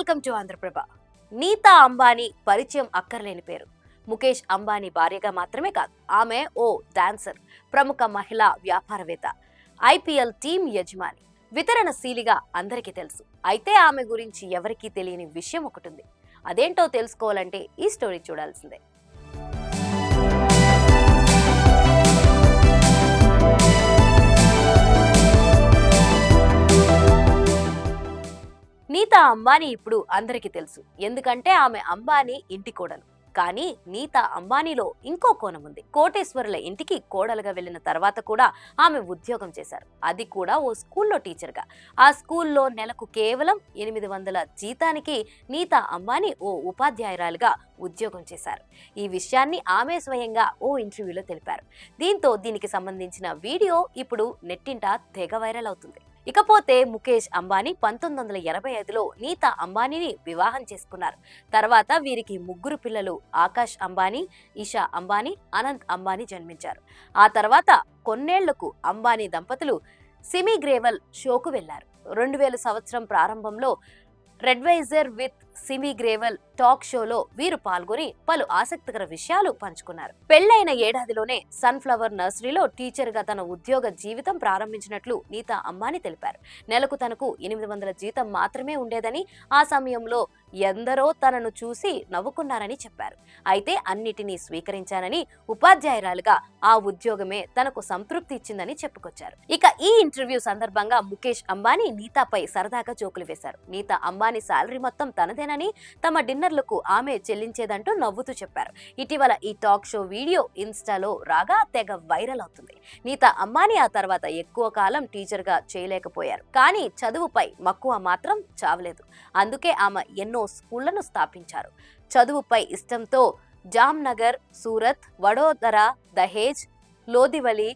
Welcome to Andhraprabha. Nita Ambani పరిచయం అక్కర్లేని పేరు. ముఖేష్ అంబానీ భార్యగా మాత్రమే కాదు, ఆమె ఓ డాన్సర్, ప్రముఖ మహిళా వ్యాపారవేత్త, ఐపీఎల్ టీం యజమాని, వితరణశీలిగా అందరికీ తెలుసు. అయితే ఆమె గురించి ఎవరికీ తెలియని విషయం ఒకటి ఉంది. అదేంటో తెలుసుకోవాలంటే ఈ స్టోరీ చూడాల్సిందే. నీతా అంబానీ ఇప్పుడు అందరికీ తెలుసు, ఎందుకంటే ఆమె అంబానీ ఇంటి కోడలు. కానీ నీతా అంబానీలో ఇంకో కోణం ఉంది. కోటేశ్వరుల ఇంటికి కోడలుగా వెళ్లిన తర్వాత కూడా ఆమె ఉద్యోగం చేశారు, అది కూడా ఓ స్కూల్లో టీచర్గా. ఆ స్కూల్లో నెలకు కేవలం 800 జీతానికి నీతా అంబానీ ఓ ఉపాధ్యాయురాలుగా ఉద్యోగం చేశారు. ఈ విషయాన్ని ఆమె స్వయంగా ఓ ఇంటర్వ్యూలో తెలిపారు. దీంతో దీనికి సంబంధించిన వీడియో ఇప్పుడు నెట్టింట తెగ వైరల్ అవుతుంది. ఇకపోతే ముఖేష్ అంబానీ 1985లో నీతా అంబానీని వివాహం చేసుకున్నారు. తర్వాత వీరికి 3 పిల్లలు ఆకాష్ అంబానీ, ఇషా అంబానీ, అనంత్ అంబానీ జన్మించారు. ఆ తర్వాత కొన్నేళ్లకు అంబానీ దంపతులు సిమీ గ్రేవల్ షోకు వెళ్లారు. 2000 సంవత్సరం ప్రారంభంలో రెడ్వైజర్ విత్ సిమీ గ్రేవల్ టాక్ షోలో వీరు పాల్గొని పలు ఆసక్తికర విషయాలు పంచుకున్నారు. పెళ్లైన ఏడాదిలోనే సన్ఫ్లవర్ నర్సరీలో టీచర్ గా తన ఉద్యోగ జీవితం ప్రారంభించినట్లు నీతా అంబానీ తెలిపారు. నెలకు తనకు 800 జీతం మాత్రమే ఉండేదని, ఆ సమయంలో ఎందరో తనను చూసి నవ్వుకున్నారని చెప్పారు. అయితే అన్నిటినీ స్వీకరించానని, ఉపాధ్యాయురాలుగా ఆ ఉద్యోగమే తనకు సంతృప్తి ఇచ్చిందని చెప్పుకొచ్చారు. ఇక ఈ ఇంటర్వ్యూ సందర్భంగా ముఖేష్ అంబానీ నీతాపై సరదాగా జోకులు వేశారు. నీతా అంబానీ శాలరీ మొత్తం తనదేనని, తమ డిన్నర్లకు ఆమె చెల్లించేదంటూ నవ్వుతూ చెప్పారు. ఇటీవల ఈ టాక్ షో వీడియో ఇన్స్టాలో రాగా తెగ వైరల్ అవుతుంది. నీతా అంబానీ ఆ తర్వాత ఎక్కువ కాలం టీచర్ గా చేయలేకపోయారు, కానీ చదువుపై మక్కువ మాత్రం చావలేదు. అందుకే ఆమె ఎన్నో స్కూళ్లను స్థాపించారు. చదువుపై ఇష్టంతో జామ్నగర్, సూరత్, వడోదర, దహేజ్, లోదివలి,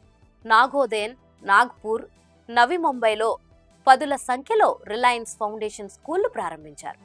నాగోదేన్, నాగ్పూర్, నవి ముంబైలో 10ల సంఖ్యలో రిలయన్స్ ఫౌండేషన్ స్కూళ్లు ప్రారంభించారు.